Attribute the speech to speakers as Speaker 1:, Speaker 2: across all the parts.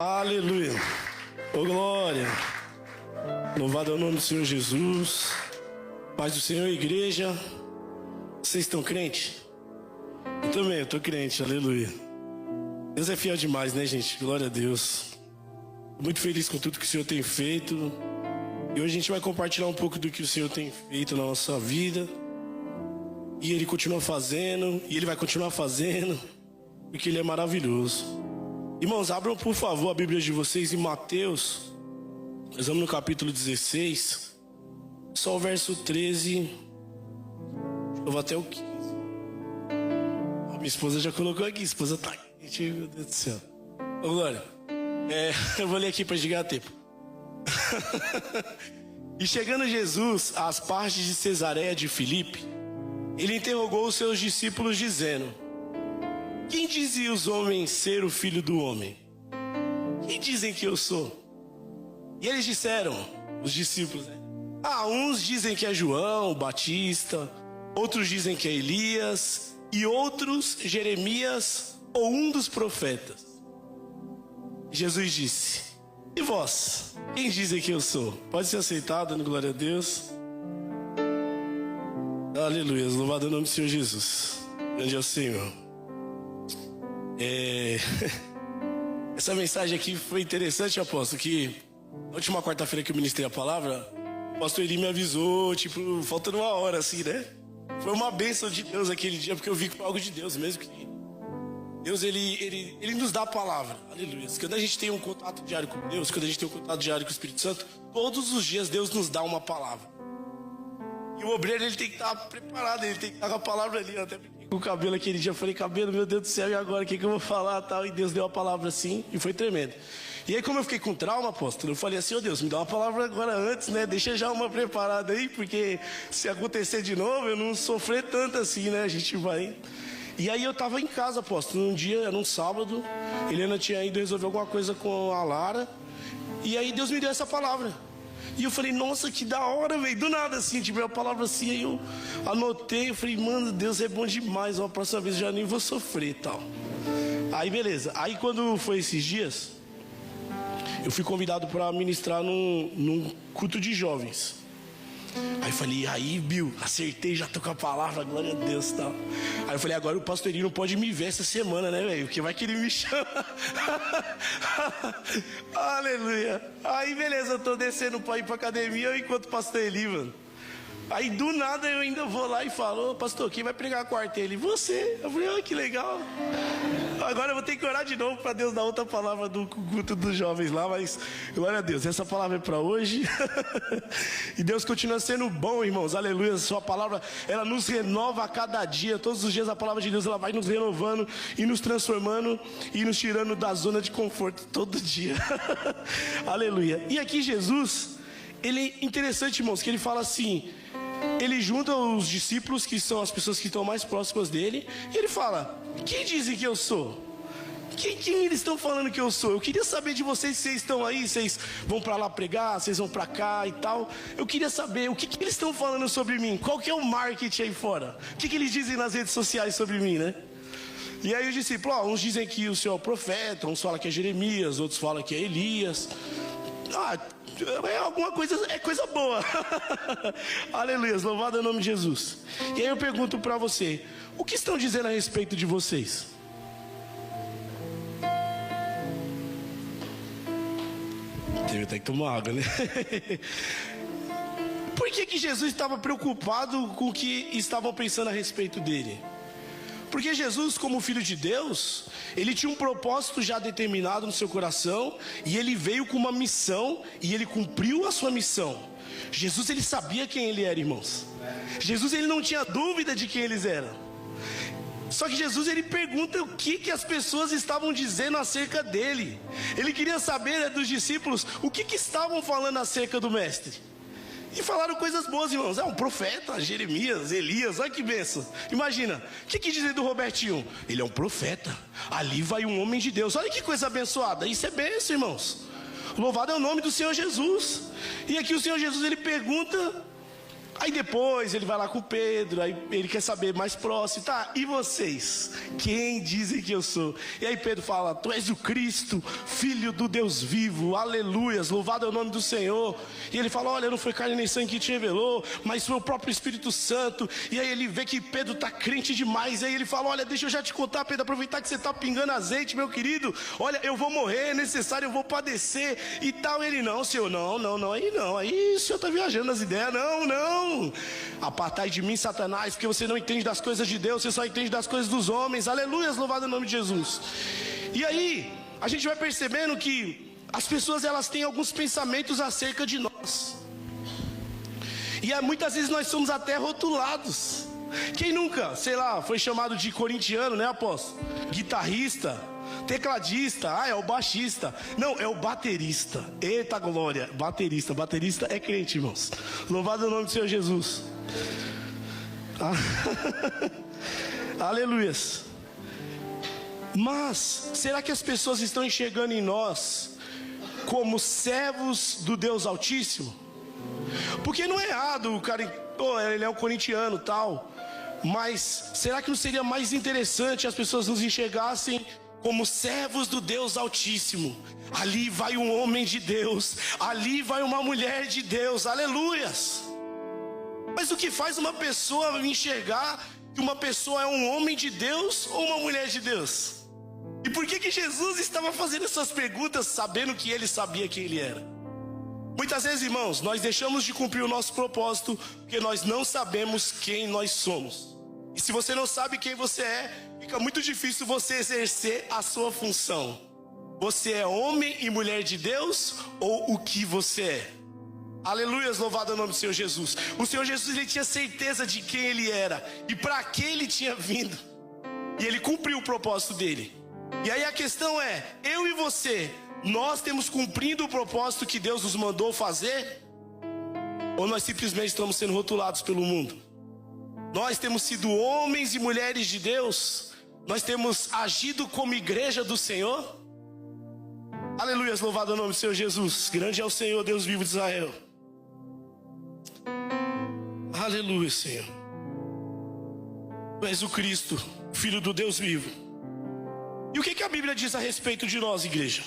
Speaker 1: Aleluia. Ô glória. Louvado é o nome do Senhor Jesus. Paz do Senhor, igreja. Vocês estão crentes? Eu também, eu tô crente, aleluia. Deus é fiel demais, né, gente? Glória a Deus. Muito feliz com tudo que o Senhor tem feito. E hoje a gente vai compartilhar um pouco do que o Senhor tem feito na nossa vida. E Ele continua fazendo, e Ele vai continuar fazendo, porque Ele é maravilhoso. Irmãos, abram por favor a Bíblia de vocês em Mateus. Nós vamos no capítulo 16. Só o verso 13. Eu vou até o 15. Minha esposa já colocou aqui, a esposa tá aqui, meu Deus do céu. Ô glória, eu vou ler aqui para chegar a tempo. E chegando Jesus às partes de Cesareia de Filipe, ele interrogou os seus discípulos dizendo: quem dizia os homens ser o Filho do Homem? Quem dizem que eu sou? E eles disseram, os discípulos, né? Uns dizem que é João Batista, outros dizem que é Elias, e outros Jeremias ou um dos profetas. Jesus disse: e vós? Quem dizem que eu sou? Pode ser aceitado, dando glória a Deus. Aleluia, louvado é o nome do Senhor Jesus. Grande é o Senhor. Essa mensagem aqui foi interessante, apóstolo, que na última quarta-feira que eu ministrei a palavra, o pastor Eli me avisou, tipo, faltando uma hora assim, né? Foi uma bênção de Deus aquele dia, porque eu vi que foi algo de Deus mesmo, que Deus, ele nos dá a palavra, aleluia. Quando a gente tem um contato diário com Deus, quando a gente tem um contato diário com o Espírito Santo, todos os dias Deus nos dá uma palavra. E o obreiro, ele tem que estar preparado, ele tem que estar com a palavra ali. Eu até com o cabelo aquele dia, eu falei: cabelo, meu Deus do céu, e agora, o que eu vou falar, tal? E Deus deu a palavra assim, e foi tremendo. E aí, como eu fiquei com trauma, apóstolo, eu falei assim: ô Deus, me dá uma palavra agora antes, né? Deixa já uma preparada aí, porque se acontecer de novo, eu não sofrer tanto assim, né? A gente vai... E aí eu tava em casa, apóstolo, num dia, era um sábado, Helena tinha ido resolver alguma coisa com a Lara, e aí Deus me deu essa palavra. E eu falei: nossa, que da hora, velho. Do nada assim, tipo, a palavra assim. Aí eu anotei, eu falei: mano, Deus é bom demais. Uma próxima vez eu já nem vou sofrer e tal. Aí beleza. Aí quando foi esses dias, eu fui convidado para ministrar num culto de jovens. Aí eu falei: aí, Bill, acertei, já tô com a palavra, glória a Deus e tal. Aí eu falei: agora o pastorinho não pode me ver essa semana, né, velho? Porque vai que ele me chama. Aleluia. Aí beleza, eu tô descendo pra ir pra academia, eu encontro o pastor Eli, mano. Aí do nada eu ainda vou lá e falo: ô pastor, quem vai pregar a quarta? Ele: você. Eu falei: que legal. Agora eu vou ter que orar de novo para Deus dar outra palavra do culto dos jovens lá, mas glória a Deus, essa palavra é para hoje. E Deus continua sendo bom, irmãos, aleluia. Sua palavra, ela nos renova a cada dia. Todos os dias a palavra de Deus, ela vai nos renovando e nos transformando e nos tirando da zona de conforto todo dia. Aleluia. E aqui Jesus, ele é interessante, irmãos, que ele fala assim, ele junta os discípulos, que são as pessoas que estão mais próximas dele, e ele fala: quem dizem que eu sou? Quem eles estão falando que eu sou? Eu queria saber de vocês, vocês estão aí, vocês vão para lá pregar, vocês vão para cá e tal. Eu queria saber o que eles estão falando sobre mim. Qual que é o marketing aí fora? O que eles dizem nas redes sociais sobre mim, né? E aí os discípulos, uns dizem que o Senhor é o profeta, uns falam que é Jeremias, outros falam que é Elias. É alguma coisa, é coisa boa. Aleluia, louvado é o nome de Jesus. E aí eu pergunto para você: o que estão dizendo a respeito de vocês? Teve até que tomar água, né? Por que Jesus estava preocupado com o que estavam pensando a respeito dele? Porque Jesus, como Filho de Deus, ele tinha um propósito já determinado no seu coração, e ele veio com uma missão, e ele cumpriu a sua missão. Jesus, ele sabia quem ele era, irmãos. Jesus, ele não tinha dúvida de quem eles eram. Só que Jesus, ele pergunta o que as pessoas estavam dizendo acerca dele. Ele queria saber, né, dos discípulos, o que estavam falando acerca do mestre. E falaram coisas boas, irmãos. Um profeta, Jeremias, Elias, olha que bênção. Imagina, o que dizem do Robertinho? Ele é um profeta, ali vai um homem de Deus. Olha que coisa abençoada. Isso é bênção, irmãos. Louvado é o nome do Senhor Jesus. E aqui o Senhor Jesus, ele pergunta Aí depois ele vai lá com o Pedro, aí ele quer saber mais próximo, tá? E vocês? Quem dizem que eu sou? E aí Pedro fala, tu és o Cristo, filho do Deus vivo, aleluias, louvado é o nome do Senhor. E ele fala, olha, não foi carne nem sangue que te revelou, mas foi o próprio Espírito Santo. E aí ele vê que Pedro tá crente demais, aí ele fala, olha, deixa eu já te contar, Pedro, aproveitar que você tá pingando azeite, meu querido, olha, eu vou morrer, é necessário, eu vou padecer e tal. Ele, não, Senhor, não, aí o Senhor tá viajando nas ideias, não. Apartai de mim, Satanás, porque você não entende das coisas de Deus, você só entende das coisas dos homens. Aleluia, louvado o nome de Jesus. E aí, a gente vai percebendo que as pessoas, elas têm alguns pensamentos acerca de nós. E muitas vezes nós somos até rotulados. Quem nunca, sei lá, foi chamado de corintiano, né, apóstolo? Guitarrista, tecladista, é o baixista. Não, é o baterista. Eita glória, baterista é crente, irmãos. Louvado o nome do Senhor Jesus. Aleluias. Mas, será que as pessoas estão enxergando em nós como servos do Deus Altíssimo? Porque não é errado o cara, ele é um corintiano tal, mas será que não seria mais interessante as pessoas nos enxergassem como servos do Deus Altíssimo? Ali vai um homem de Deus, ali vai uma mulher de Deus, aleluias. Mas o que faz uma pessoa enxergar que uma pessoa é um homem de Deus ou uma mulher de Deus? E por que Jesus estava fazendo essas perguntas sabendo que ele sabia quem ele era? Muitas vezes, irmãos, nós deixamos de cumprir o nosso propósito porque nós não sabemos quem nós somos. E se você não sabe quem você é, fica muito difícil você exercer a sua função. Você é homem e mulher de Deus ou o que você é? Aleluia, louvado é o nome do Senhor Jesus. O Senhor Jesus, ele tinha certeza de quem ele era e para que ele tinha vindo. E ele cumpriu o propósito dele. E aí a questão é, eu e você, nós temos cumprido o propósito que Deus nos mandou fazer? Ou nós simplesmente estamos sendo rotulados pelo mundo? Nós temos sido homens e mulheres de Deus? Nós temos agido como igreja do Senhor? Aleluia, louvado é o nome do Senhor Jesus. Grande é o Senhor, Deus vivo de Israel. Aleluia, Senhor. Tu és o Cristo, Filho do Deus vivo. E o que a Bíblia diz a respeito de nós, igreja?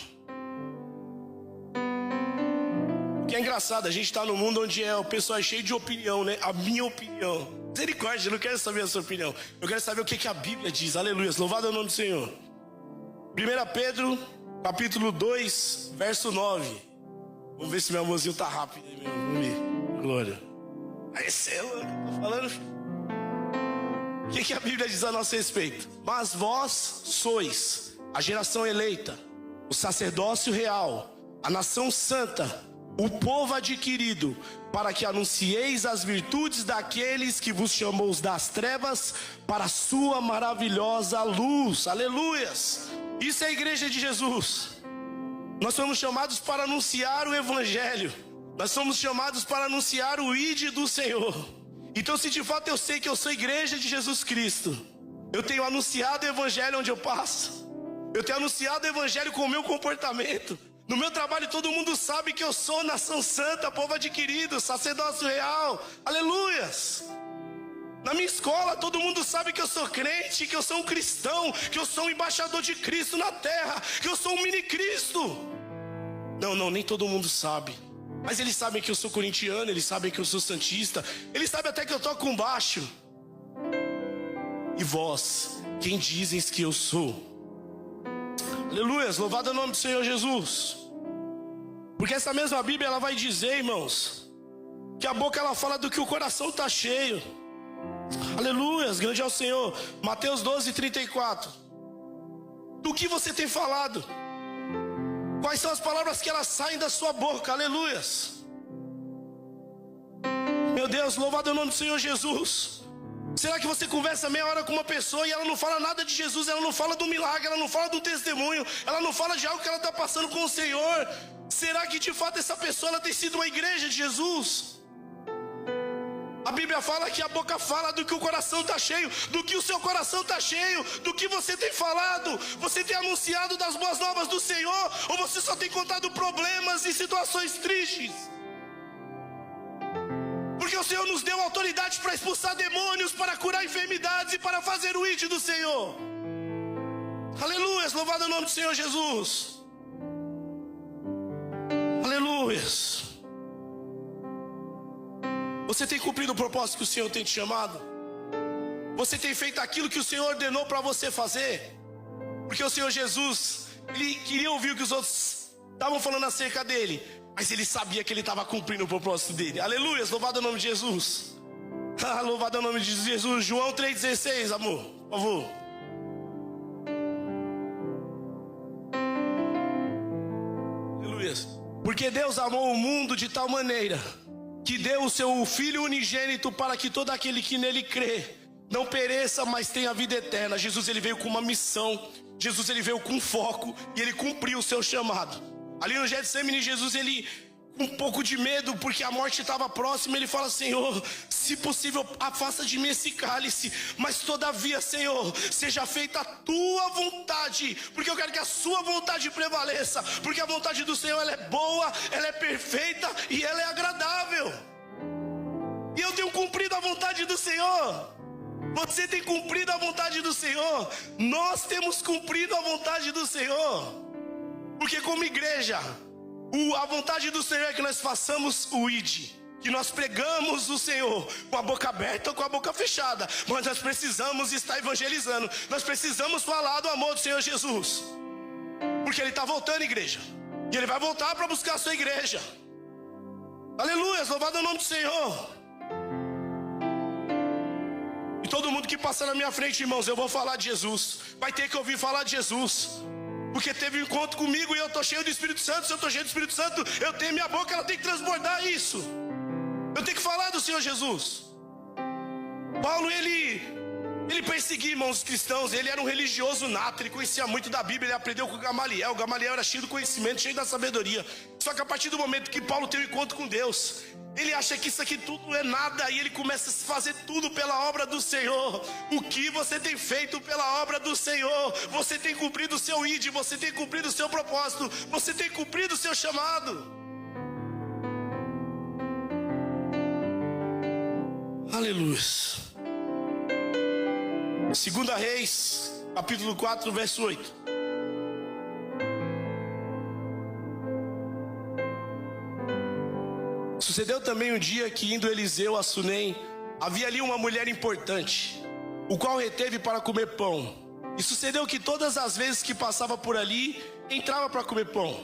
Speaker 1: Que é engraçado, a gente está num mundo onde o pessoal é cheio de opinião, né? A minha opinião. Misericórdia, eu não quero saber a sua opinião. Eu quero saber o que a Bíblia diz. Aleluia, louvado é o nome do Senhor. 1 Pedro, capítulo 2, verso 9. Vamos ver se meu amorzinho tá rápido aí mesmo. Vamos ver. Glória. Aí, você é louco, tô falando, filho. O que a Bíblia diz a nosso respeito? Mas vós sois a geração eleita, o sacerdócio real, a nação santa, o povo adquirido, para que anuncieis as virtudes daqueles que vos chamou das trevas para a sua maravilhosa luz. Aleluias! Isso é a igreja de Jesus. Nós somos chamados para anunciar o evangelho. Nós somos chamados para anunciar o ID do Senhor. Então, se de fato eu sei que eu sou igreja de Jesus Cristo, eu tenho anunciado o evangelho onde eu passo. Eu tenho anunciado o evangelho com o meu comportamento. No meu trabalho todo mundo sabe que eu sou nação santa, povo adquirido, sacerdócio real. Aleluias! Na minha escola todo mundo sabe que eu sou crente, que eu sou um cristão, que eu sou um embaixador de Cristo na terra, que eu sou um mini Cristo. Não, nem todo mundo sabe. Mas eles sabem que eu sou corintiano, eles sabem que eu sou santista, eles sabem até que eu toco com baixo. E vós, quem dizes que eu sou? Aleluia, louvado é o nome do Senhor Jesus. Porque essa mesma Bíblia, ela vai dizer, irmãos, que a boca ela fala do que o coração está cheio. Aleluia, grande é o Senhor. Mateus 12, 34. Do que você tem falado? Quais são as palavras que elas saem da sua boca? Aleluias. Meu Deus, louvado é o nome do Senhor Jesus. Será que você conversa meia hora com uma pessoa e ela não fala nada de Jesus? Ela não fala do milagre, ela não fala do testemunho, ela não fala de algo que ela está passando com o Senhor? Será que de fato essa pessoa ela tem sido uma igreja de Jesus? A Bíblia fala que a boca fala do que o coração está cheio. Do que o seu coração está cheio? Do que você tem falado? Você tem anunciado das boas novas do Senhor? Ou você só tem contado problemas e situações tristes? Porque o Senhor nos deu autoridade para expulsar demônios, para curar enfermidades e para fazer o ID do Senhor. Aleluia, louvado é o nome do Senhor Jesus. Aleluia. Você tem cumprido o propósito que o Senhor tem te chamado? Você tem feito aquilo que o Senhor ordenou para você fazer? Porque o Senhor Jesus, Ele queria ouvir o que os outros estavam falando acerca dele, mas Ele sabia que Ele estava cumprindo o propósito dele. Aleluia, louvado é o nome de Jesus. Louvado é o nome de Jesus. João 3,16, amor, por favor. Aleluia. Porque Deus amou o mundo de tal maneira que deu o seu Filho unigênito para que todo aquele que nele crê não pereça, mas tenha vida eterna. Jesus, ele veio com uma missão. Jesus, ele veio com foco e ele cumpriu o seu chamado. Ali no Getsemane, Jesus, ele com um pouco de medo, porque a morte estava próxima, ele fala: Senhor, se possível, afasta de mim esse cálice, mas todavia, Senhor, seja feita a tua vontade, porque eu quero que a sua vontade prevaleça, porque a vontade do Senhor, ela é boa, ela é perfeita e ela é agradável. E eu tenho cumprido a vontade do Senhor. Você tem cumprido a vontade do Senhor. Nós temos cumprido a vontade do Senhor. Porque como igreja, a vontade do Senhor é que nós façamos o ID, que nós pregamos o Senhor com a boca aberta ou com a boca fechada, mas nós precisamos estar evangelizando. Nós precisamos falar do amor do Senhor Jesus, porque Ele está voltando, igreja, e Ele vai voltar para buscar a sua igreja. Aleluia, louvado é o nome do Senhor. E todo mundo que passar na minha frente, irmãos, eu vou falar de Jesus. Vai ter que ouvir falar de Jesus, porque teve um encontro comigo e eu estou cheio do Espírito Santo. Se eu estou cheio do Espírito Santo, eu tenho minha boca, ela tem que transbordar isso. Eu tenho que falar do Senhor Jesus. Paulo, ele perseguia, irmãos, os cristãos. Ele era um religioso nato, ele conhecia muito da Bíblia. Ele aprendeu com Gamaliel. Gamaliel era cheio do conhecimento, cheio da sabedoria. Só que a partir do momento que Paulo tem um encontro com Deus, ele acha que isso aqui tudo é nada, e ele começa a fazer tudo pela obra do Senhor. O que você tem feito pela obra do Senhor? Você tem cumprido o seu ID, você tem cumprido o seu propósito, você tem cumprido o seu chamado. Aleluia. 2 Reis, capítulo 4, verso 8. Sucedeu também um dia que, indo Eliseu a Sunem, havia ali uma mulher importante, o qual reteve para comer pão. E sucedeu que todas as vezes que passava por ali, entrava para comer pão.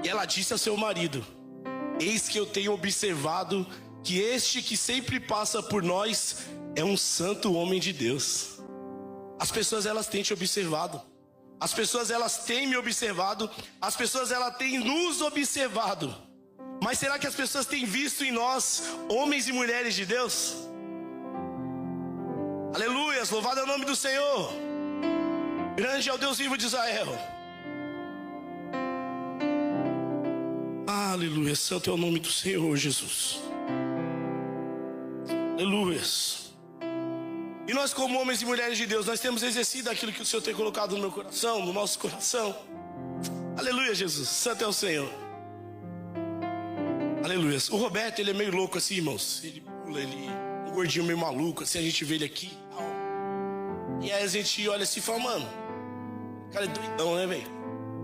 Speaker 1: E ela disse a seu marido: eis que eu tenho observado que este que sempre passa por nós é um santo homem de Deus. As pessoas, elas têm te observado. As pessoas, elas têm me observado. As pessoas, elas têm nos observado. Mas será que as pessoas têm visto em nós homens e mulheres de Deus? Aleluia, louvado é o nome do Senhor. Grande é o Deus vivo de Israel. Aleluia, santo é o nome do Senhor Jesus. Aleluia. E nós, como homens e mulheres de Deus, nós temos exercido aquilo que o Senhor tem colocado no meu coração, no nosso coração. Aleluia, Jesus, santo é o Senhor. Aleluia. O Roberto, ele é meio louco assim, irmãos. Ele pula, ele é um gordinho meio maluco, assim, a gente vê ele aqui. E aí a gente olha assim e fala: mano, o cara é doidão, né, velho?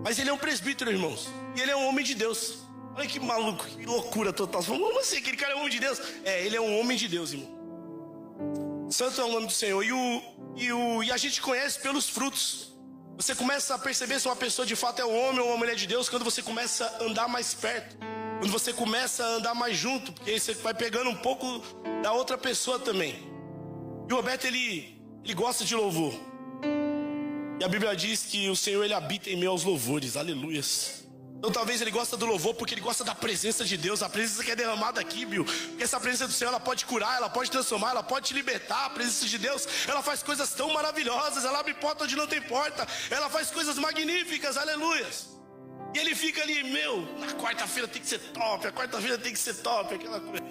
Speaker 1: Mas ele é um presbítero, irmãos. E ele é um homem de Deus. Olha que maluco, que loucura total. Como assim? Aquele cara é um homem de Deus? É, ele é um homem de Deus, irmão. Santo é o nome do Senhor. E a gente conhece pelos frutos. Você começa a perceber se uma pessoa de fato é um homem ou uma mulher de Deus quando você começa a andar mais perto, quando você começa a andar mais junto, porque aí você vai pegando um pouco da outra pessoa também. E o Roberto, ele gosta de louvor. E a Bíblia diz que o Senhor, ele habita em meio aos louvores. Aleluias. Então talvez ele gosta do louvor porque ele gosta da presença de Deus. A presença que é derramada aqui, viu? Porque essa presença do Senhor, ela pode curar, ela pode transformar, ela pode te libertar. A presença de Deus, ela faz coisas tão maravilhosas. Ela abre porta onde não tem porta. Ela faz coisas magníficas, aleluias. E ele fica ali, na quarta-feira tem que ser top, a quarta-feira tem que ser top, aquela coisa.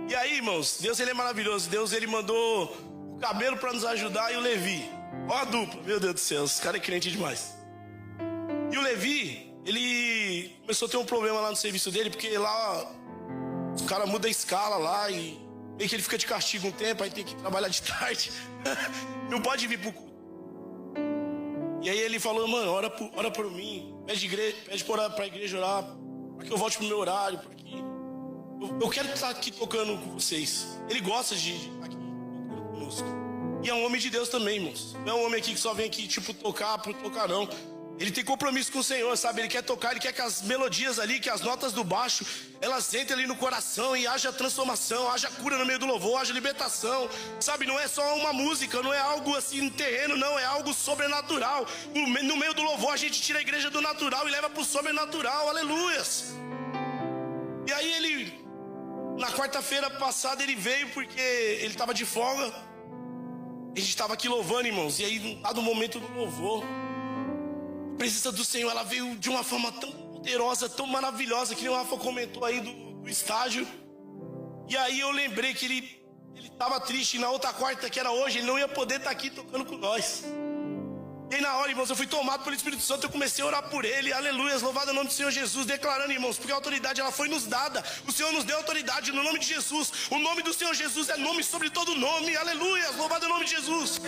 Speaker 1: E aí, irmãos, Deus, ele é maravilhoso. Deus, ele mandou o Cabelo para nos ajudar e o Levi. Ó a dupla, meu Deus do céu, os caras é crente demais. E o Levi, ele começou a ter um problema lá no serviço dele, porque lá Os caras mudam a escala lá e meio que ele fica de castigo um tempo, aí tem que trabalhar de tarde. Não pode vir pro culto. E aí ele falou, mano, ora por mim, pede pra igreja orar, para que eu volte pro meu horário, porque eu quero estar aqui tocando com vocês. Ele gosta de estar aqui tocando conosco. E é um homem de Deus também, irmãos. Não é um homem aqui que só vem aqui, tipo, tocar por tocar, não. Ele tem compromisso com o Senhor, sabe? Ele quer tocar, ele quer que as melodias ali, que as notas do baixo, elas entrem ali no coração e haja transformação, haja cura no meio do louvor, haja libertação, sabe? Não é só uma música, não é algo assim terreno, não, é algo sobrenatural. No meio do louvor a gente tira a igreja do natural e leva pro sobrenatural, aleluias. E aí ele, na quarta-feira passada ele veio porque ele estava de folga. A gente estava aqui louvando, irmãos, e aí num dado momento do louvor, a presença do Senhor, ela veio de uma forma tão poderosa, tão maravilhosa, que nem o Rafa comentou aí do estágio. E aí eu lembrei que ele estava triste, e na outra quarta, que era hoje, ele não ia poder estar aqui tocando com nós. E aí na hora, irmãos, eu fui tomado pelo Espírito Santo, eu comecei a orar por ele, aleluia, louvado o nome do Senhor Jesus, declarando, irmãos, porque a autoridade, ela foi nos dada, o Senhor nos deu autoridade no nome de Jesus, o nome do Senhor Jesus é nome sobre todo nome, aleluia, louvado o nome de Jesus.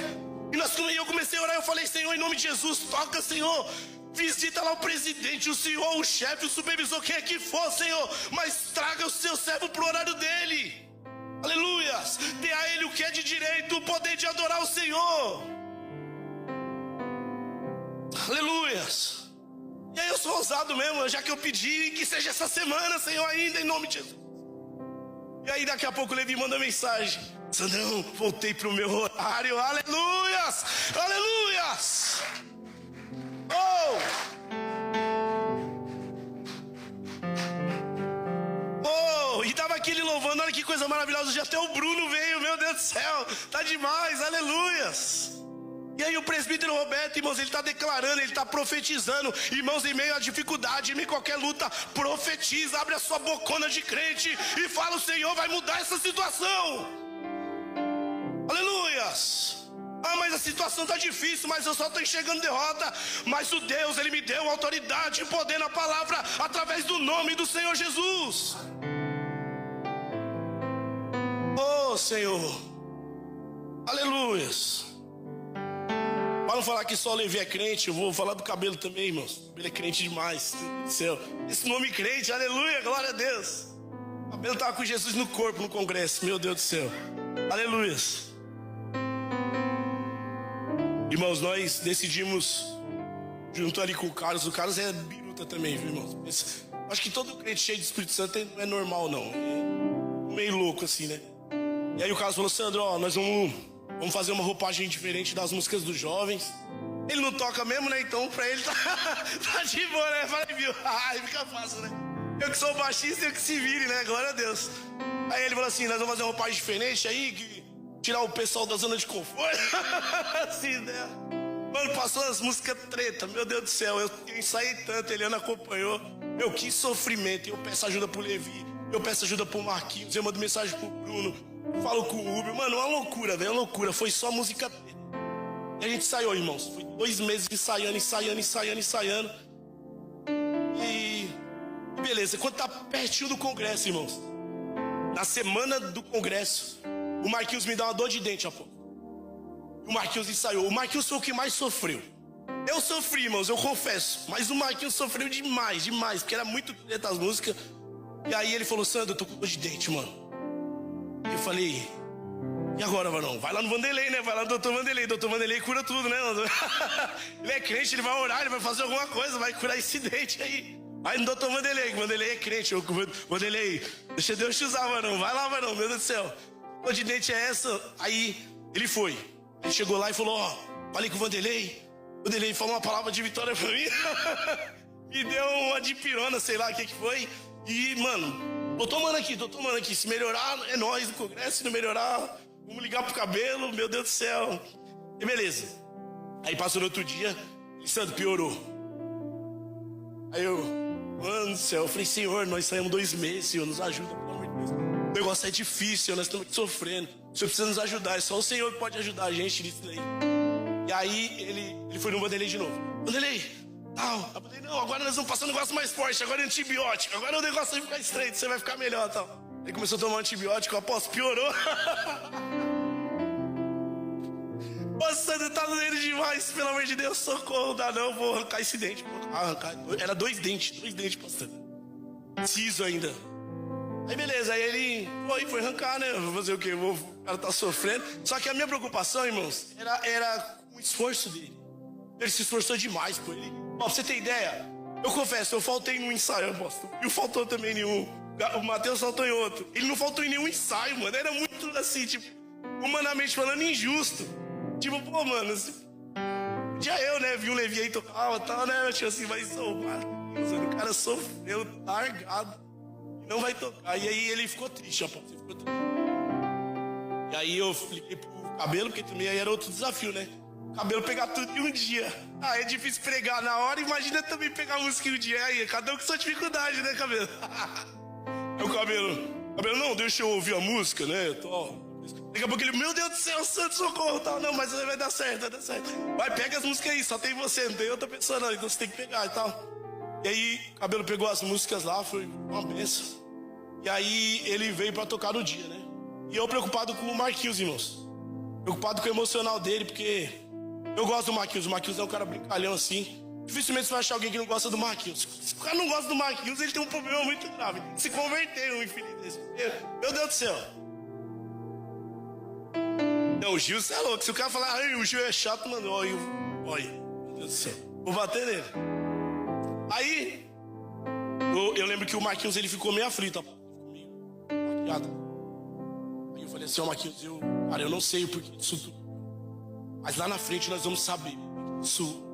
Speaker 1: E eu comecei a orar, eu falei, Senhor, em nome de Jesus, toca, Senhor, visita lá o presidente, o senhor, o chefe, o supervisor, quem é que for, Senhor, mas traga o seu servo pro horário dele, aleluia, dê a ele o que é de direito, o poder de adorar o Senhor, aleluia. E aí eu sou ousado mesmo, já que eu pedi, que seja essa semana, Senhor, ainda, em nome de Jesus. E aí daqui a pouco o Levi manda mensagem, Sandrão, voltei pro meu horário, aleluias, aleluias. E tava aqui ele louvando, olha que coisa maravilhosa, já até o Bruno veio, meu Deus do céu, tá demais, aleluias. E aí o presbítero Roberto, irmãos, ele está declarando, ele está profetizando, irmãos, em meio à dificuldade, em meio a qualquer luta, profetiza, abre a sua bocona de crente e fala, o Senhor vai mudar essa situação, aleluias. Mas a situação está difícil, mas eu só estou enxergando derrota, mas o Deus, ele me deu autoridade e poder na palavra, através do nome do Senhor Jesus. Oh Senhor, aleluias. Para não falar que só o Levi é crente, eu vou falar do cabelo também, irmãos. Ele é crente demais, Deus do céu. Esse nome crente, aleluia, glória a Deus. O cabelo estava com Jesus no corpo, no congresso, meu Deus do céu. Aleluias. Irmãos, nós decidimos, junto ali com o Carlos é biruta também, viu, irmãos? Mas acho que todo crente cheio de Espírito Santo não é normal, não. É meio louco assim, né? E aí o Carlos falou, Sandro, ó, nós vamos fazer uma roupagem diferente das músicas dos jovens. Ele não toca mesmo, né? Então pra ele tá de boa, né? Falei, viu? Ai, fica fácil, né? Eu que sou baixista, eu que se vire, né? Glória a Deus. Aí ele falou assim, nós vamos fazer uma roupagem diferente aí, tirar o pessoal da zona de conforto. Assim, né? Mano, passou as músicas treta, meu Deus do céu. Eu ensaiei tanto, Eliana acompanhou. Meu, que sofrimento. Eu peço ajuda pro Levi, eu peço ajuda pro Marquinhos, eu mando mensagem pro Bruno, falo com o Uber. Mano, uma loucura, velho, uma loucura. Foi só música treta. E a gente ensaiou, irmãos. Foi 2 meses ensaiando. E beleza, quando tá pertinho do congresso, irmãos, na semana do congresso, o Marquinhos me dá uma dor de dente, pô. O Marquinhos ensaiou. O Marquinhos foi o que mais sofreu. Eu sofri, irmãos, eu confesso. Mas o Marquinhos sofreu demais, porque era muito treta as músicas. E aí ele falou, Sandro, eu tô com dor de dente, mano. Eu falei, e agora, varão? Vai lá no Vanderlei, né? Vai lá no doutor Vanderlei cura tudo, né? Ele é crente, ele vai orar, ele vai fazer alguma coisa, vai curar esse dente aí. Aí no doutor Vanderlei é crente. Vanderlei, deixa Deus te usar, varão. Vai lá, varão, meu Deus do céu. Dor de dente é essa? Aí ele foi. Ele chegou lá e falou, ó, falei com o Vanderlei falou uma palavra de vitória pra mim. Me deu uma dipirona, sei lá o que foi. E, mano, tô tomando aqui. Se melhorar, é nós no congresso. Se não melhorar, vamos ligar pro cabelo, meu Deus do céu. E beleza. Aí passou no outro dia, e Sandro, piorou. Aí eu, mano do céu, eu falei, Senhor, nós saímos 2 meses, Senhor, nos ajuda, pelo amor de Deus. O negócio é difícil, Senhor, nós estamos sofrendo. O Senhor precisa nos ajudar, é só o Senhor que pode ajudar a gente nisso daí. E aí ele foi no Vanderlei de novo. Vanderlei, tal. Eu falei, não, agora nós vamos passar um negócio mais forte, agora é antibiótico, agora o negócio vai ficar estreito, você vai ficar melhor, tal. Ele começou a tomar um antibiótico, após piorou. Nossa, tá doendo demais, pelo amor de Deus, socorro, dá não, vou arrancar esse dente. Era dois dentes, pastor. Ciso ainda. Aí beleza, aí ele foi arrancar, né? Vou fazer o quê? O cara tá sofrendo. Só que a minha preocupação, irmãos, era com o esforço dele. Ele se esforçou demais por ele. Ó, pra você ter ideia, eu confesso, eu faltei num ensaio, apóstolo. E faltou também nenhum. O Mateus faltou em outro. Ele não faltou em nenhum ensaio, mano. Era muito assim, tipo, humanamente falando, injusto. Tipo, pô, mano, assim, já eu, né? Vi o Levi aí tocar e tal, né? Eu tinha assim, vai salvar. O cara sofreu, largado. Não vai tocar. E aí ele ficou triste, apóstolo. Ele ficou triste. E aí eu liguei pro cabelo, porque também aí era outro desafio, né? Cabelo pegar tudo em um dia. Ah, é difícil pregar na hora, imagina também pegar música em um dia. Aí, cada um com sua dificuldade, né, cabelo? É o cabelo, não, deixa eu ouvir a música, né? Daqui a pouco ele, meu Deus do céu, santo socorro, tal. Não, mas vai dar certo, vai dar certo. Vai, pega as músicas aí, só tem você, não tem outra pessoa não, então você tem que pegar e tal. E aí, o cabelo pegou as músicas lá, foi uma benção. E aí, ele veio pra tocar no dia, né? E eu preocupado com o Marquinhos, irmãos. Preocupado com o emocional dele, porque eu gosto do Marquinhos. O Marquinhos é um cara brincalhão assim. Dificilmente você vai achar alguém que não gosta do Marquinhos. Se o cara não gosta do Marquinhos, ele tem um problema muito grave. Se converter um infinito desse. Meu Deus do céu. Não, o Gil, você é louco. Se o cara falar, ai, o Gil é chato, mano, olha, meu Deus do céu. Vou bater nele. Aí, eu lembro que o Marquinhos, ele ficou meio aflito, meio maquiado. Aí eu falei assim, ó, Marquinhos, cara, eu não sei o porquê disso tudo. Mas lá na frente nós vamos saber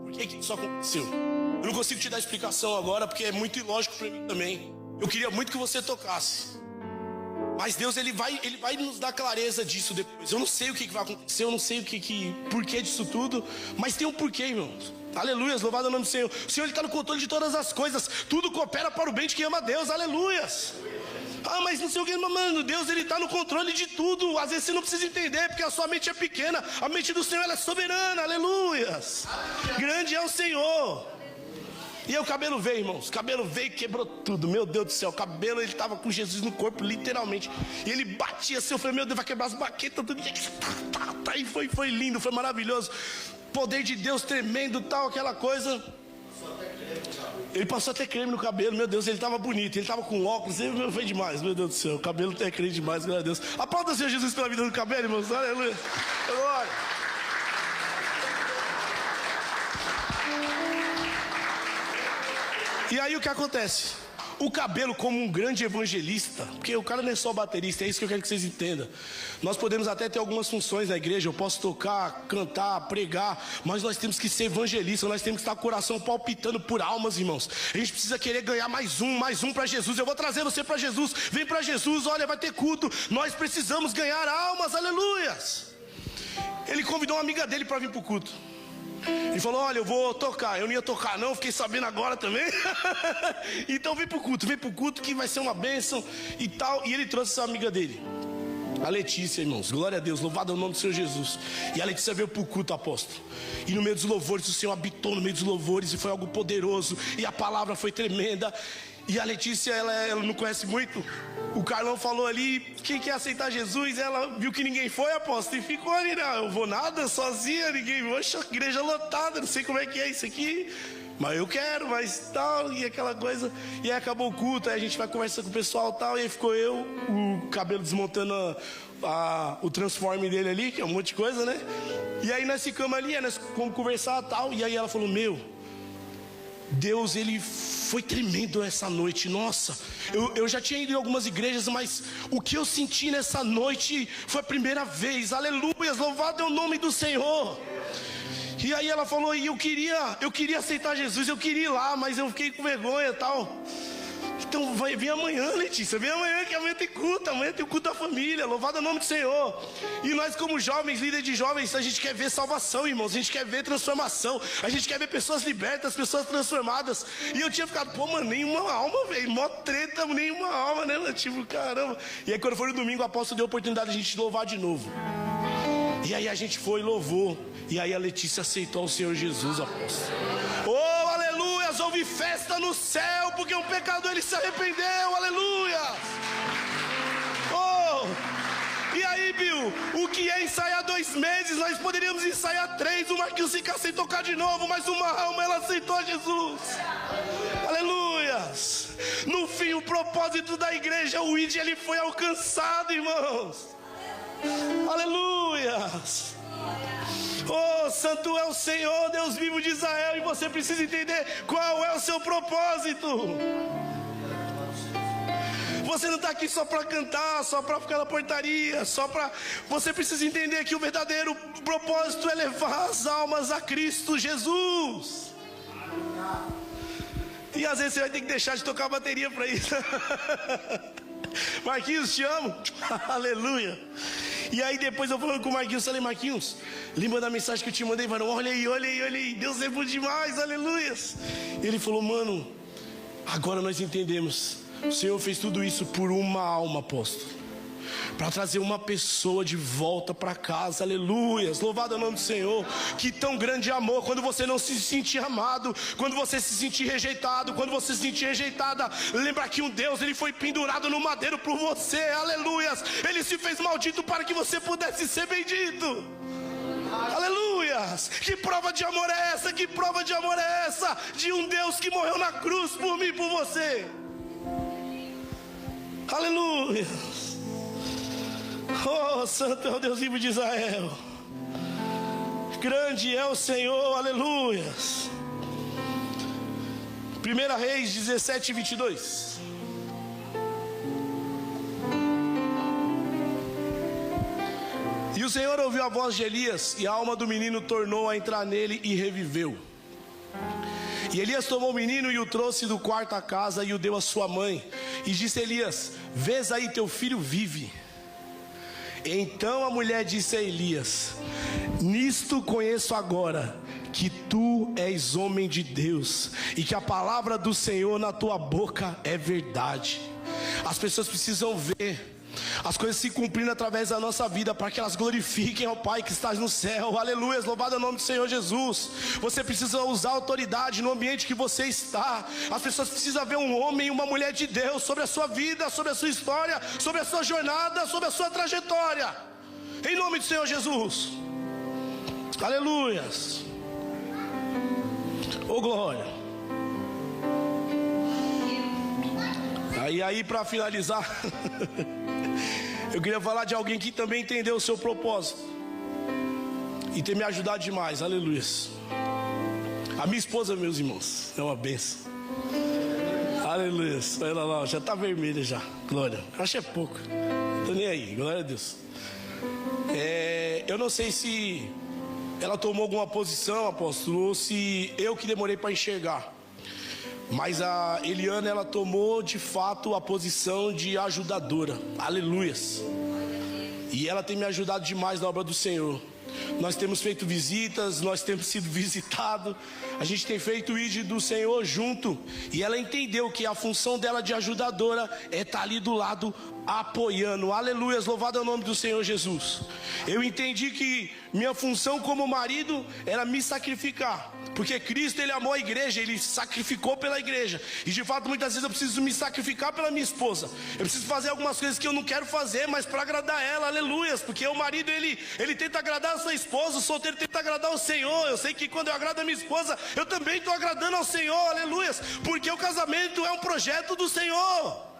Speaker 1: por que isso aconteceu. Eu não consigo te dar explicação agora, porque é muito ilógico pra mim também. Eu queria muito que você tocasse. Mas Deus, ele vai nos dar clareza disso depois. Eu não sei o que vai acontecer, eu não sei porquê disso tudo, mas tem um porquê, irmãos. Aleluias, louvado é o nome do Senhor. O Senhor está no controle de todas as coisas. Tudo coopera para o bem de quem ama a Deus, aleluias. Ah, mas não sei o que, mano, Deus, ele está no controle de tudo. Às vezes você não precisa entender, porque a sua mente é pequena. A mente do Senhor, ela é soberana, aleluias. Grande é o Senhor. E aí o cabelo veio, irmãos. O cabelo veio e quebrou tudo. Meu Deus do céu, o cabelo, ele estava com Jesus no corpo, literalmente. E ele batia assim, eu falei, meu Deus, vai quebrar as baquetas, tudo. E foi lindo, foi maravilhoso. Poder de Deus tremendo, tal, aquela coisa. Ele passou até creme no cabelo, meu Deus, ele estava bonito, ele estava com óculos, foi demais, meu Deus do céu, o cabelo até creme demais, meu Deus. Aplauda o Senhor Jesus pela vida do cabelo, irmãos, aleluia. Glória. E aí o que acontece? O cabelo, como um grande evangelista, porque o cara não é só baterista, é isso que eu quero que vocês entendam. Nós podemos até ter algumas funções na igreja, eu posso tocar, cantar, pregar, mas nós temos que ser evangelistas, nós temos que estar com o coração palpitando por almas, irmãos. A gente precisa querer ganhar mais um para Jesus. Eu vou trazer você para Jesus, vem para Jesus, olha, vai ter culto. Nós precisamos ganhar almas, aleluias. Ele convidou uma amiga dele para vir para o culto. Ele falou, olha, eu vou tocar. Eu não ia tocar não, fiquei sabendo agora também. Então vem pro culto que vai ser uma bênção e tal. E ele trouxe essa amiga dele, a Letícia, irmãos, glória a Deus, louvado é o nome do Senhor Jesus. E a Letícia veio pro culto, apóstolo. E no meio dos louvores, o Senhor habitou no meio dos louvores. E foi algo poderoso, e a palavra foi tremenda. E a Letícia, ela não conhece muito. O Carlão falou ali, quem quer aceitar Jesus? Ela viu que ninguém foi, apóstolo, e ficou ali, não, eu vou nada, sozinha, ninguém, poxa, igreja lotada, não sei como é que é isso aqui, mas eu quero, mas tal, e aquela coisa. E aí acabou o culto, aí a gente vai conversar com o pessoal tal, e aí ficou eu, o cabelo desmontando o transforme dele ali, que é um monte de coisa, né? E aí nós ficamos ali, nós fomos conversar tal, e aí ela falou, Deus, ele foi tremendo essa noite, nossa, eu já tinha ido em algumas igrejas, mas o que eu senti nessa noite foi a primeira vez, aleluias, louvado é o nome do Senhor. E aí ela falou, e eu queria aceitar Jesus, eu queria ir lá, mas eu fiquei com vergonha e tal. Então vem amanhã, Letícia, vem amanhã, que amanhã tem o culto da família, louvado é o nome do Senhor. E nós como jovens, líderes de jovens, a gente quer ver salvação, irmãos, a gente quer ver transformação, a gente quer ver pessoas libertas, pessoas transformadas. E eu tinha ficado, mano, nenhuma alma, velho, mó treta, nenhuma alma, né, tipo, caramba. E aí quando foi no domingo, o apóstolo deu a oportunidade de a gente louvar de novo. E aí a gente foi e louvou. E aí a Letícia aceitou o Senhor Jesus, apóstolo. Oh, aleluia, houve festa no céu, porque um pecador ele se arrependeu, aleluia. Bill, o que é ensaiar 2 meses? Nós poderíamos ensaiar 3, o Marquinhos ficar sem tocar de novo, mas uma alma, ela aceitou Jesus. Aleluias. No fim, o propósito da igreja, o ID, ele foi alcançado, irmãos. Aleluias. Oh, santo é o Senhor, Deus vivo de Israel, e você precisa entender qual é o seu propósito. Você não está aqui só para cantar, só para ficar na portaria, só para... Você precisa entender que o verdadeiro propósito é levar as almas a Cristo Jesus. E às vezes você vai ter que deixar de tocar a bateria para isso. Marquinhos, te amo. Aleluia. E aí depois eu falando com o Marquinhos, falei, Marquinhos, lembra da mensagem que eu te mandei? Varão, olha aí, Deus é bom demais, aleluia. Ele falou, mano, agora nós entendemos. O Senhor fez tudo isso por uma alma, apóstolo, para trazer uma pessoa de volta para casa, aleluias, louvado é o nome do Senhor. Que tão grande amor, quando você não se sentir amado, quando você se sentir rejeitado, quando você se sentir rejeitada, lembra que um Deus, ele foi pendurado no madeiro por você, aleluias, ele se fez maldito para que você pudesse ser bendito. Aleluias. Que prova de amor é essa? Que prova de amor é essa? De um Deus que morreu na cruz por mim e por você. Aleluia. Oh, santo é o Deus vivo de Israel. Grande é o Senhor, aleluia. 1 Reis 17, 22. E o Senhor ouviu a voz de Elias, e a alma do menino tornou a entrar nele e reviveu. E Elias tomou o menino e o trouxe do quarto à casa e o deu à sua mãe. E disse Elias, vês aí, teu filho vive. Então a mulher disse a Elias, nisto conheço agora que tu és homem de Deus, e que a palavra do Senhor na tua boca é verdade. As pessoas precisam ver as coisas se cumprindo através da nossa vida, para que elas glorifiquem ao Pai que está no céu, aleluia, louvado é o nome do Senhor Jesus. Você precisa usar autoridade no ambiente que você está. As pessoas precisam ver um homem e uma mulher de Deus sobre a sua vida, sobre a sua história, sobre a sua jornada, sobre a sua trajetória, em nome do Senhor Jesus, aleluias. Oh glória. Aí para finalizar eu queria falar de alguém que também entendeu o seu propósito e tem me ajudado demais, aleluia. A minha esposa, meus irmãos, é uma bênção, aleluia. Olha ela lá, já está vermelha já, glória. Acho que é pouco, tô nem aí, glória a Deus. Eu não sei se ela tomou alguma posição, apóstolo, ou se eu que demorei para enxergar. Mas a Eliana, ela tomou de fato a posição de ajudadora, aleluias. E ela tem me ajudado demais na obra do Senhor. Nós temos feito visitas, nós temos sido visitados, a gente tem feito o ID do Senhor junto. E ela entendeu que a função dela de ajudadora é estar ali do lado apoiando, aleluias, louvado é o nome do Senhor Jesus. Eu entendi que minha função como marido era me sacrificar, porque Cristo, ele amou a igreja, ele sacrificou pela igreja. E de fato muitas vezes eu preciso me sacrificar pela minha esposa. Eu preciso fazer algumas coisas que eu não quero fazer, mas para agradar ela, aleluias. Porque o marido, ele tenta agradar a sua esposa, o solteiro tenta agradar o Senhor. Eu sei que quando eu agrado a minha esposa, eu também estou agradando ao Senhor, aleluias. Porque o casamento é um projeto do Senhor.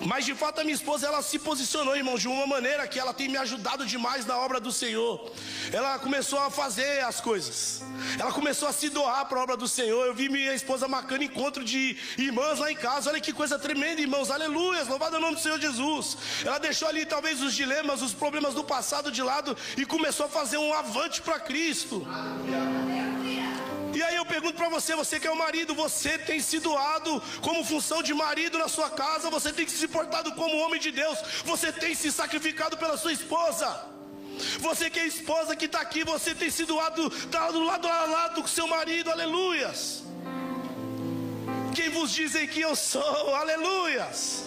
Speaker 1: Mas de fato a minha esposa, ela se posicionou, irmãos, de uma maneira que ela tem me ajudado demais na obra do Senhor. Ela começou a fazer as coisas, ela começou a se doar para a obra do Senhor. Eu vi minha esposa marcando encontro de irmãs lá em casa. Olha que coisa tremenda, irmãos, aleluia, louvado é o nome do Senhor Jesus. Ela deixou ali talvez os dilemas, os problemas do passado de lado e começou a fazer um avante para Cristo. E aí eu pergunto para você, você que é o marido, você tem se doado como função de marido na sua casa, você tem se portado como homem de Deus, você tem se sacrificado pela sua esposa. Você que é esposa que está aqui, você tem se doado, tá do lado a lado com seu marido, aleluias. Quem vos dizem que eu sou, aleluias.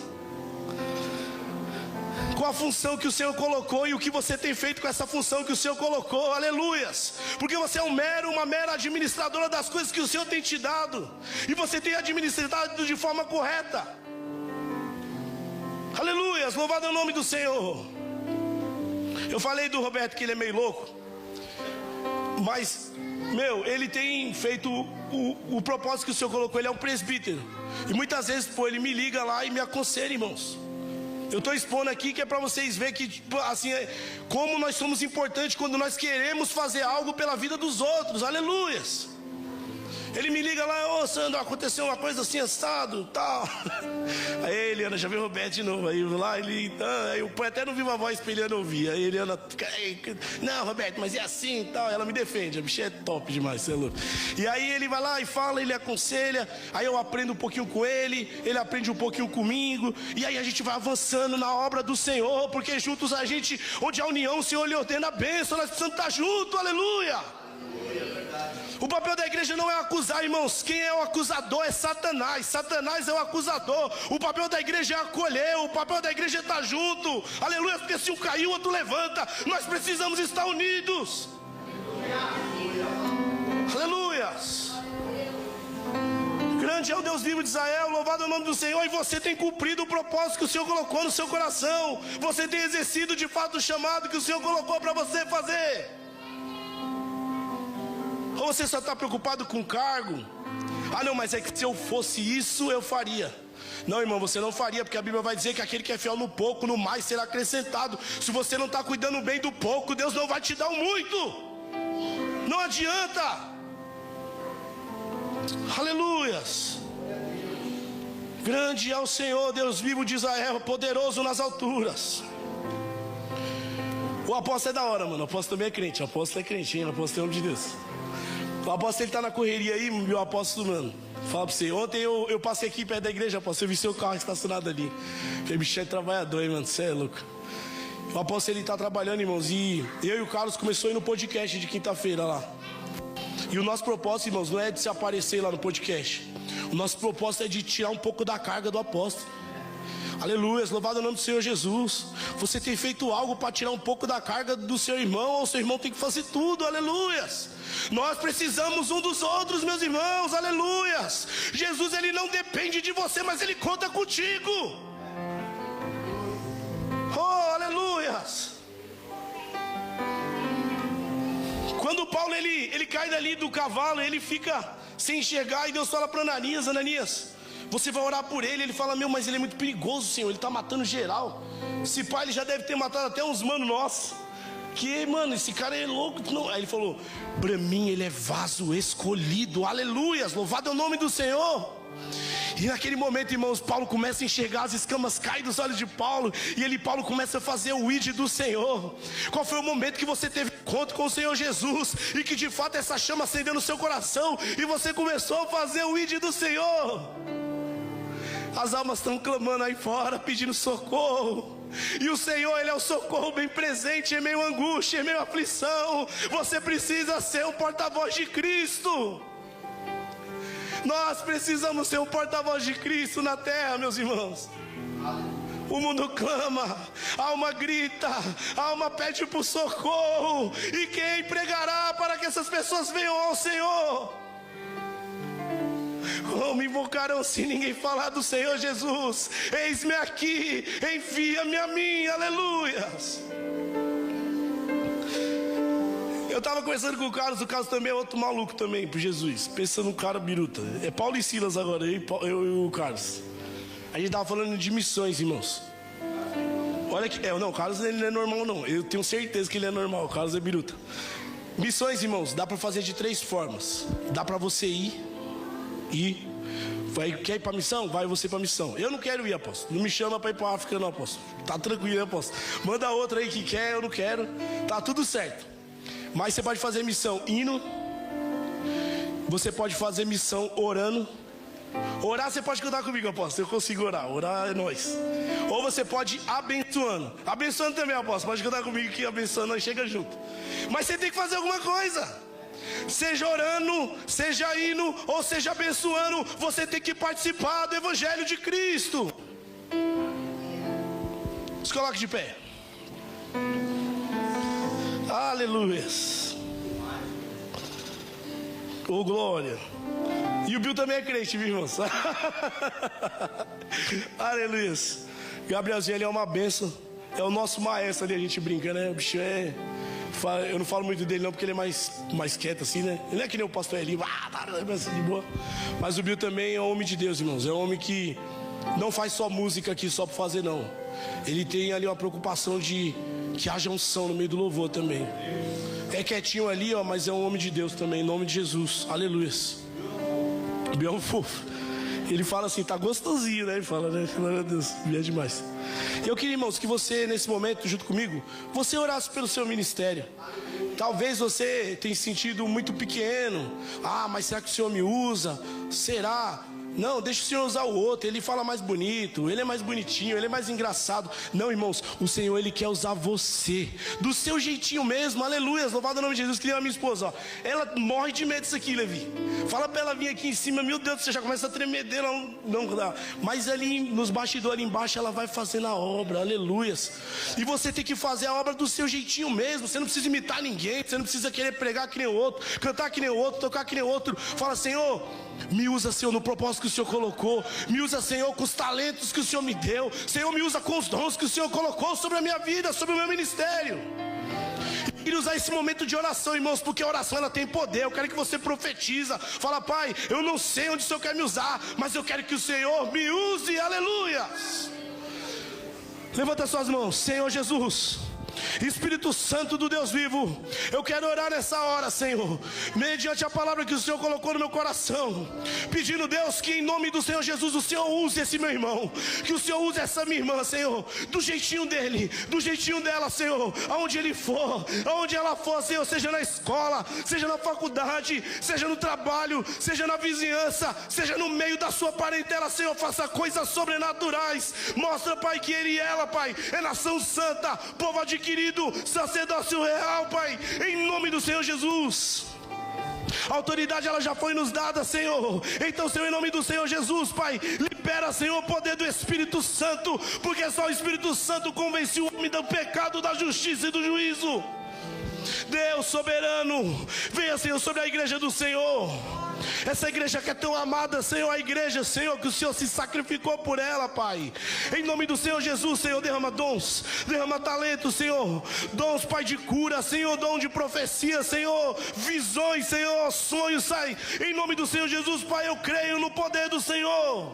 Speaker 1: Com a função que o Senhor colocou e o que você tem feito com essa função que o Senhor colocou, aleluias. Porque você é uma mera administradora das coisas que o Senhor tem te dado, e você tem administrado de forma correta. Aleluias, louvado é o nome do Senhor. Eu falei do Roberto que ele é meio louco, mas, ele tem feito o propósito que o Senhor colocou. Ele é um presbítero. E muitas vezes, ele me liga lá e me aconselha, irmãos. Eu estou expondo aqui que é para vocês verem que, assim, como nós somos importantes quando nós queremos fazer algo pela vida dos outros. Aleluias. Ele me liga lá: ô Sandro, aconteceu uma coisa assim, assado, tal. Aí Eliana, já viu o Roberto de novo. Aí lá ele, aí eu até não vi uma voz pra Eliana ouvir. Aí Eliana fica: não, Roberto, mas é assim e tal. Ela me defende, a bicha é top demais, você é louco. E aí ele vai lá e fala, ele aconselha. Aí eu aprendo um pouquinho com ele aprende um pouquinho comigo. E aí a gente vai avançando na obra do Senhor, porque juntos a gente, onde a união, o Senhor lhe ordena a bênção. Nós precisamos estar juntos, aleluia. O papel da igreja não é acusar, irmãos. Quem é o acusador é Satanás. Satanás é o acusador. O papel da igreja é acolher. O papel da igreja é estar junto. Aleluia, porque se um cair, o outro levanta. Nós precisamos estar unidos. Aleluia. Grande é o Deus vivo de Israel, louvado é o nome do Senhor. E você tem cumprido o propósito que o Senhor colocou no seu coração. Você tem exercido de fato o chamado que o Senhor colocou para você fazer. Ou você só está preocupado com o cargo? Ah não, mas é que se eu fosse isso, eu faria. Não, irmão, você não faria, porque a Bíblia vai dizer que aquele que é fiel no pouco, no mais será acrescentado. Se você não está cuidando bem do pouco, Deus não vai te dar o muito. Não adianta. Aleluias. Grande é o Senhor, Deus vivo de Israel, poderoso nas alturas. O apóstolo é da hora, mano. O apóstolo também é crente. O apóstolo é crente, hein? O apóstolo é homem de Deus. O apóstolo, ele tá na correria aí, meu apóstolo, mano. Fala pra você. Ontem eu passei aqui perto da igreja, apóstolo. Eu vi seu carro estacionado ali. Falei: bicho é trabalhador, hein, mano. Você é louco. O apóstolo, ele tá trabalhando, irmãos. E eu e o Carlos começou a ir no podcast de quinta-feira lá. E o nosso propósito, irmãos, não é de se aparecer lá no podcast. O nosso propósito é de tirar um pouco da carga do apóstolo. Aleluia, louvado é o nome do Senhor Jesus. Você tem feito algo para tirar um pouco da carga do seu irmão, ou o seu irmão tem que fazer tudo, aleluias. Nós precisamos um dos outros, meus irmãos, aleluias. Jesus, ele não depende de você, mas ele conta contigo. Oh, aleluias. Quando Paulo, ele cai dali do cavalo, ele fica sem enxergar, e Deus fala para Ananias: Ananias, você vai orar por ele. Ele fala: meu, mas ele é muito perigoso, Senhor, ele está matando geral. Esse pai, ele já deve ter matado até uns manos nossos. Que, mano, esse cara é louco. Não. Aí ele falou: para mim ele é vaso escolhido, aleluias, louvado é o nome do Senhor. E naquele momento, irmãos, Paulo começa a enxergar, as escamas caem dos olhos de Paulo. E Paulo começa a fazer o ID do Senhor. Qual foi o momento que você teve encontro com o Senhor Jesus, e que de fato essa chama acendeu no seu coração, e você começou a fazer o ID do Senhor? As almas estão clamando aí fora, pedindo socorro. E o Senhor, ele é o socorro bem presente em meio à angústia, em meio à aflição. Você precisa ser um porta-voz de Cristo. Nós precisamos ser um porta-voz de Cristo na terra, meus irmãos. O mundo clama, a alma grita, a alma pede por socorro. E quem pregará para que essas pessoas venham ao Senhor? Como invocarão se ninguém falar do Senhor Jesus? Eis-me aqui, envia-me a mim, aleluias. Eu estava conversando com o Carlos também é outro maluco também, por Jesus. Pensando no cara biruta. É Paulo e Silas agora, eu e o Carlos. A gente estava falando de missões, irmãos. Olha que, não, o Carlos, ele não é normal não. Eu tenho certeza que ele é normal, o Carlos é biruta. Missões, irmãos, dá para fazer de 3 formas. Dá para você ir. Quer ir para missão? Vai você para missão. Eu não quero ir, apóstolo. Não me chama para ir para a África não, apóstolo. Tá tranquilo, apóstolo. Manda outra aí que quer, eu não quero. Tá tudo certo. Mas você pode fazer missão indo. Você pode fazer missão orando. Orar você pode contar comigo, apóstolo. Eu consigo orar. Orar é nós. Ou você pode abençoando. Abençoando também, apóstolo. Pode contar comigo que abençoando nós chega junto. Mas você tem que fazer alguma coisa. Seja orando, seja indo, ou seja abençoando, você tem que participar do Evangelho de Cristo. Se coloque de pé. Aleluia. Oh, glória. E o Bill também é crente, viu, irmãos? Aleluia. Gabrielzinho, ele é uma benção. É o nosso maestro ali, a gente brinca, né? O bicho é... Eu não falo muito dele não, porque ele é mais quieto assim, né? Ele não é que nem o pastor Eli, de boa. Mas o Bill também é um homem de Deus, irmãos. É um homem que não faz só música aqui só pra fazer, não. Ele tem ali uma preocupação de que haja unção no meio do louvor também. É quietinho ali, ó, mas é um homem de Deus também, em nome de Jesus. Aleluias. O Bill é um fofo. Ele fala assim, tá gostosinho, né? Ele fala, né? Glória a Deus, é demais. Eu queria, irmãos, que você, nesse momento, junto comigo, você orasse pelo seu ministério. Talvez você tenha se sentido muito pequeno. Ah, mas será que o Senhor me usa? Será? Não, deixa o Senhor usar o outro. Ele fala mais bonito, ele é mais bonitinho, ele é mais engraçado. Não, irmãos, o Senhor, Ele quer usar você do seu jeitinho mesmo, aleluia, louvado o nome de Jesus. Que nem a minha esposa, ó, ela morre de medo disso aqui, Levi. Fala pra ela vir aqui em cima, meu Deus, você já começa a tremer, não dá. Mas ali nos bastidores, ali embaixo, ela vai fazendo a obra, aleluias. E você tem que fazer a obra do seu jeitinho mesmo. Você não precisa imitar ninguém, você não precisa querer pregar que nem o outro, cantar que nem o outro, tocar que nem o outro. Fala, Senhor, me usa, Senhor, no propósito que o Senhor colocou. Me usa, Senhor, com os talentos que o Senhor me deu. Senhor, me usa com os dons que o Senhor colocou sobre a minha vida, sobre o meu ministério. Eu queria usar esse momento de oração, irmãos, porque a oração, ela tem poder. Eu quero que você profetiza. Fala, Pai, eu não sei onde o Senhor quer me usar, mas eu quero que o Senhor me use, aleluia. Levanta suas mãos. Senhor Jesus, Espírito Santo do Deus vivo, eu quero orar nessa hora, Senhor, mediante a palavra que o Senhor colocou no meu coração, pedindo, Deus, que em nome do Senhor Jesus, o Senhor use esse meu irmão, que o Senhor use essa minha irmã, Senhor, do jeitinho dele, do jeitinho dela, Senhor, aonde ele for, aonde ela for, Senhor, seja na escola, seja na faculdade, seja no trabalho, seja na vizinhança, seja no meio da sua parentela, Senhor, faça coisas sobrenaturais. Mostra, Pai, que ele e ela, Pai, é nação santa, povo adquirido, sacerdócio real, Pai, em nome do Senhor Jesus. A autoridade, ela já foi nos dada, Senhor. Então, Senhor, em nome do Senhor Jesus, Pai, libera, Senhor, o poder do Espírito Santo, porque só o Espírito Santo convence o homem do pecado, da justiça e do juízo. Deus soberano, venha, Senhor, sobre a igreja do Senhor. Essa igreja que é tão amada, Senhor, a igreja, Senhor, que o Senhor se sacrificou por ela, Pai. Em nome do Senhor Jesus, Senhor, derrama dons, derrama talento, Senhor. Dons, Pai, de cura, Senhor, dom de profecia, Senhor. Visões, Senhor, sonhos, sai. Em nome do Senhor Jesus, Pai, eu creio no poder do Senhor.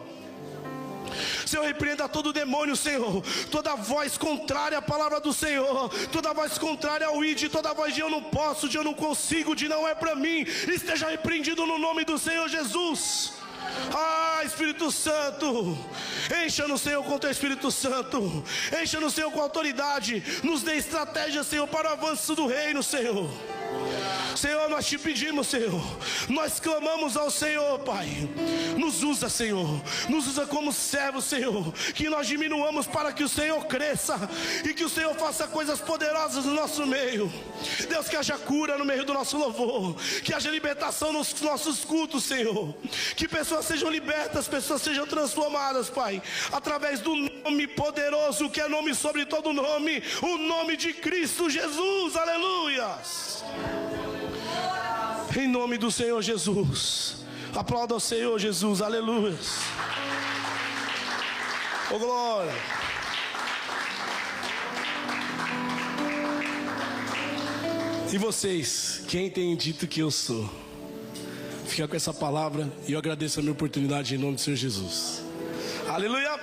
Speaker 1: Senhor, repreenda todo demônio, Senhor, toda voz contrária à palavra do Senhor, toda voz contrária ao ID, toda voz de eu não posso, de eu não consigo, de não é para mim, esteja repreendido no nome do Senhor Jesus. Ah, Espírito Santo, encha-nos, Senhor, com teu Espírito Santo, encha-nos, Senhor, com autoridade, nos dê estratégia, Senhor, para o avanço do reino, Senhor. Senhor, nós te pedimos, Senhor, nós clamamos ao Senhor, Pai, nos usa, Senhor, nos usa como servo, Senhor, que nós diminuamos para que o Senhor cresça e que o Senhor faça coisas poderosas no nosso meio. Deus, que haja cura no meio do nosso louvor, que haja libertação nos nossos cultos, Senhor, que pessoas sejam libertas, pessoas sejam transformadas, Pai, através do nome poderoso, que é nome sobre todo nome, o nome de Cristo Jesus, aleluias. Em nome do Senhor Jesus, aplauda ao Senhor Jesus, aleluia. Oh, glória. E vocês, quem tem dito que eu sou? Fica com essa palavra e eu agradeço a minha oportunidade em nome do Senhor Jesus. Aleluia.